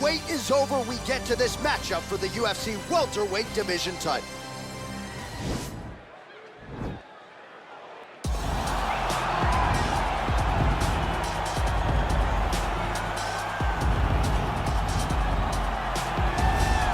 wait is over. We get to this matchup for the UFC welterweight division title.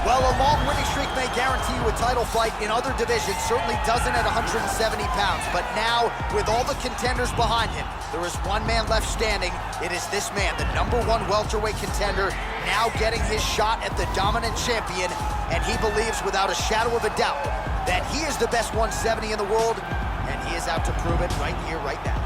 Well, a long winning streak may guarantee you a title fight in other divisions. Certainly doesn't at 170 pounds. But now, with all the contenders behind him, there is one man left standing. It is this man, the #1 welterweight contender, now getting his shot at the dominant champion. And he believes without a shadow of a doubt that he is the best 170 in the world. And he is out to prove it right here, right now.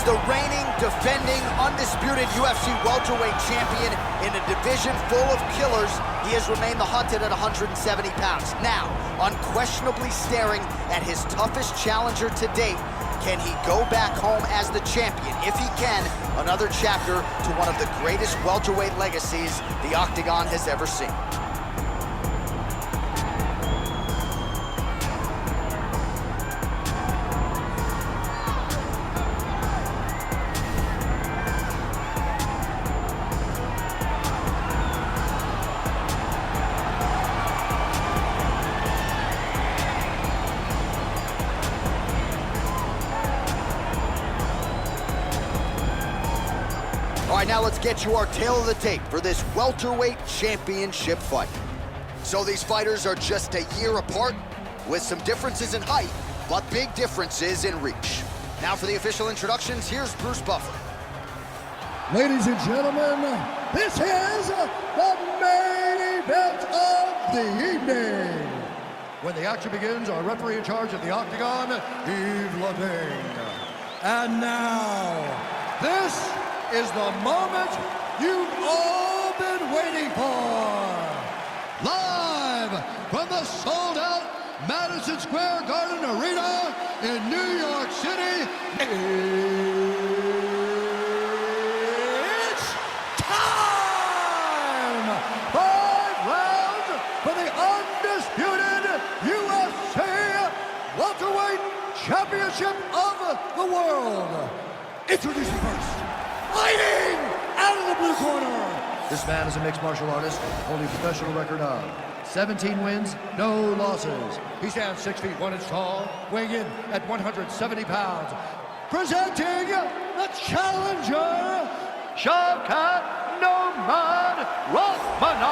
The reigning, defending, undisputed UFC welterweight champion in a division full of killers. He has remained the hunted at 170 pounds. Now, unquestionably staring at his toughest challenger to date. Can he go back home as the champion? If he can, another chapter to one of the greatest welterweight legacies the Octagon has ever seen. All right, now let's get you our tale of the tape for this welterweight championship fight. So these fighters are just a year apart, with some differences in height, but big differences in reach. Now for the official introductions, here's Bruce Buffer. Ladies and gentlemen, this is the main event of the evening. When the action begins, our referee in charge of the Octagon, Yves Lavigne. And now, this is the moment you've all been waiting for. Live from the sold-out Madison Square Garden Arena in New York City, it's time! 5 rounds for the undisputed UFC welterweight championship of the world. Introducing first, fighting out of the blue corner. This man is a mixed martial artist, holding a professional record of 17 wins, no losses. He stands 6 feet 1 inch tall, weighing in at 170 pounds. Presenting the challenger, Shavkat Rakhmonov.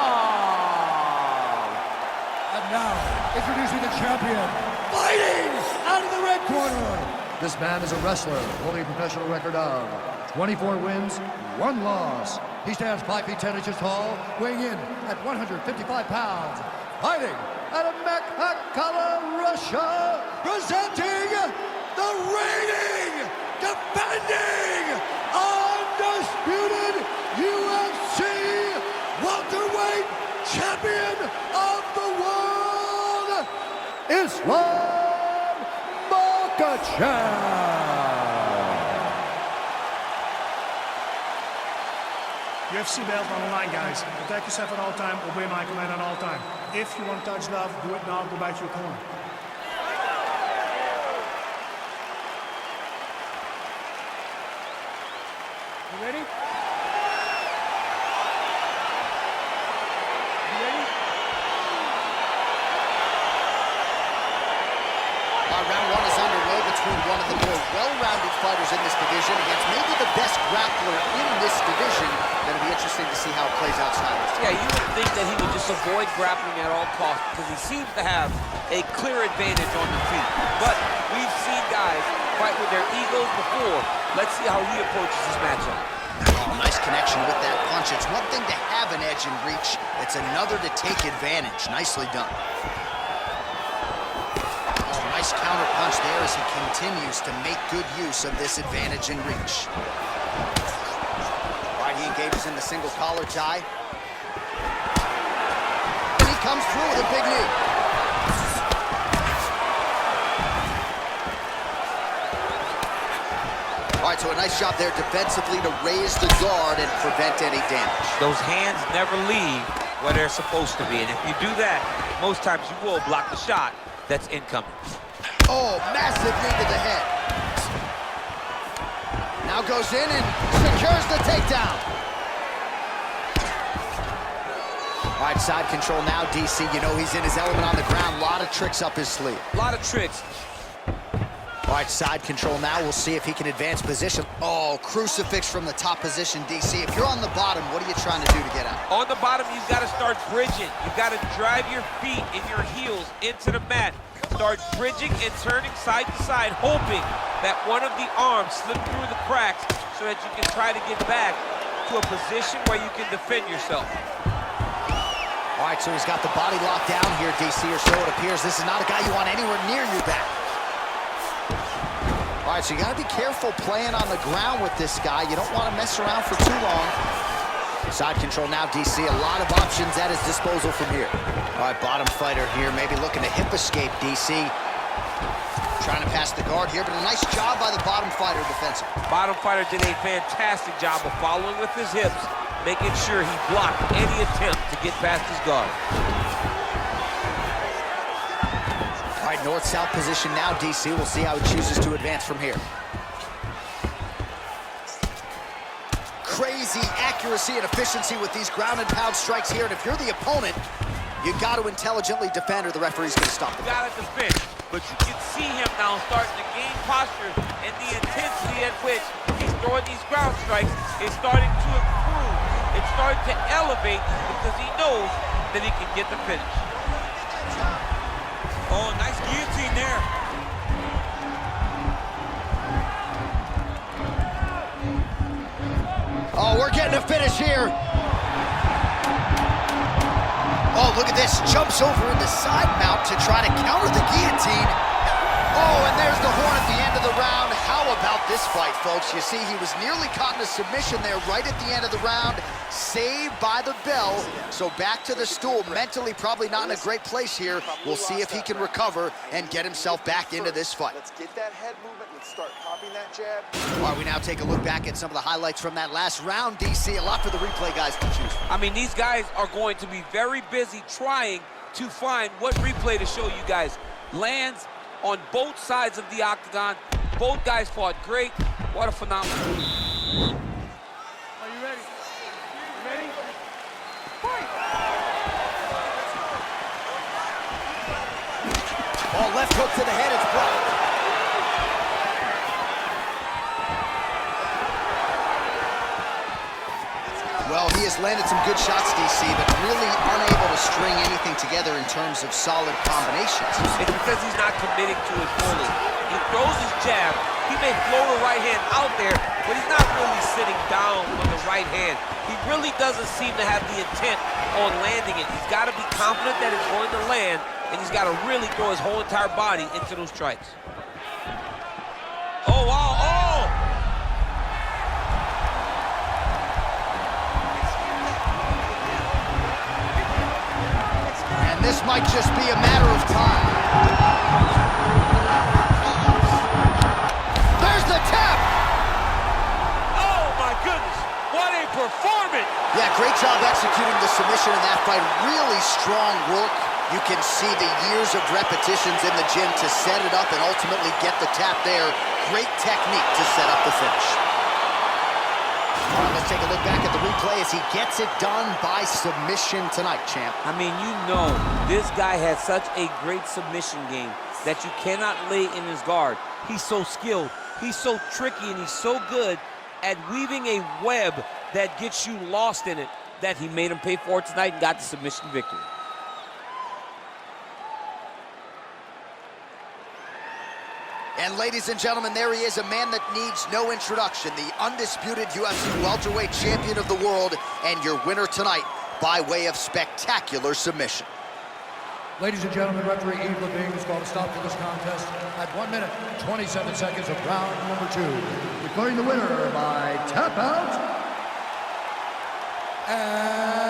And now, introducing the champion, fighting out of the red corner. This man is a wrestler, holding a professional record of 24 wins, 1 loss. He stands 5 feet 10 inches tall, weighing in at 155 pounds. Fighting out of Makhachev, Russia, presenting the reigning, defending, undisputed UFC welterweight champion of the world, Islam Makhachev. UFC belt on the line, guys. Protect yourself at all time, obey my command at all time. If you want to touch love, do it now, go back to your corner. You ready? You ready? Round 1 is underway between one of the more well-rounded fighters in this division against maybe the best grappler in this division. It'll be interesting to see how it plays out sideways. Yeah, you would think that he would just avoid grappling at all costs because he seems to have a clear advantage on the feet. But we've seen guys fight with their egos before. Let's see how he approaches this matchup. Oh, nice connection with that punch. It's one thing to have an edge in reach. It's another to take advantage. Nicely done. Oh, nice counter punch there as he continues to make good use of this advantage in reach. He engages in the single collar tie. comes through with a big knee. All right, so a nice job there defensively to raise the guard and prevent any damage. Those hands never leave where they're supposed to be, and if you do that, most times you will block the shot that's incoming. Oh, massive knee to the head. Now goes in and secures the takedown. All right, side control now, DC. You know he's in his element on the ground. A lot of tricks up his sleeve. A lot of tricks. All right, side control now. We'll see if he can advance position. Oh, crucifix from the top position, DC. If you're on the bottom, what are you trying to do to get out? On the bottom, you've got to start bridging. You've got to drive your feet and your heels into the mat. Start bridging and turning side to side, hoping that one of the arms slip through the cracks so that you can try to get back to a position where you can defend yourself. All right, so he's got the body locked down here, DC, or so it appears. This is not a guy you want anywhere near your back. All right, so you got to be careful playing on the ground with this guy. You don't want to mess around for too long. Side control now, DC. A lot of options at his disposal from here. All right, bottom fighter here, maybe looking to hip escape, DC. Trying to pass the guard here, but a nice job by the bottom fighter defensively. Bottom fighter did a fantastic job of following with his hips, making sure he blocked any attempt to get past his guard. All right, north-south position now, DC. We'll see how he chooses to advance from here. Crazy accuracy and efficiency with these ground and pound strikes here, and if you're the opponent, you've got to intelligently defend or the referee's going to stop it. You got to defend, but you can see him now starting to gain posture, and the intensity at which he's throwing these ground strikes is starting to improve. It's starting to elevate because he knows that he can get the finish. Oh, nice guillotine there. Oh, we're getting a finish here. Oh, look at this. Jumps over into side mount to try to counter the guillotine. Oh, and there's the horn at the end of the round. How about this fight, folks? You see, he was nearly caught in a submission there right at the end of the round. Saved by the bell. So back to the stool. Mentally probably not in a great place here. We'll see if he can recover and get himself back into this fight. Let's get that head movement. Let's start popping that jab. All right, we now take a look back at some of the highlights from that last round, DC. A lot for the replay guys to choose from. I mean, these guys are going to be very busy trying to find what replay to show you guys. Lands on both sides of the octagon. Both guys fought great. What a phenomenal. Are you ready? You ready? Fight! Oh, left hook to the head, it's blocked. Well, he has landed some good shots, DC, but really unable to string anything together in terms of solid combinations. It's because he's not committing to his bullet. He throws his jab. He may float a right hand out there, but he's not really sitting down on the right hand. He really doesn't seem to have the intent on landing it. He's got to be confident that it's going to land, and he's got to really throw his whole entire body into those strikes. Oh, wow, oh! And this might just be a matter of time. There's the tap! Oh, my goodness. What a performance! Yeah, great job executing the submission in that fight. Really strong work. You can see the years of repetitions in the gym to set it up and ultimately get the tap there. Great technique to set up the finish. All right, let's take a look back at the replay as he gets it done by submission tonight, champ. I mean, you know, this guy has such a great submission game that you cannot lay in his guard. He's so skilled, he's so tricky, and he's so good at weaving a web that gets you lost in it that he made him pay for it tonight and got the submission victory. And ladies and gentlemen, there he is, a man that needs no introduction, the undisputed UFC welterweight champion of the world, and your winner tonight by way of spectacular submission. Ladies and gentlemen, referee Yves Levine has called a stop to this contest at 1 minute, 27 seconds of round number 2. Declaring the winner by tap out. And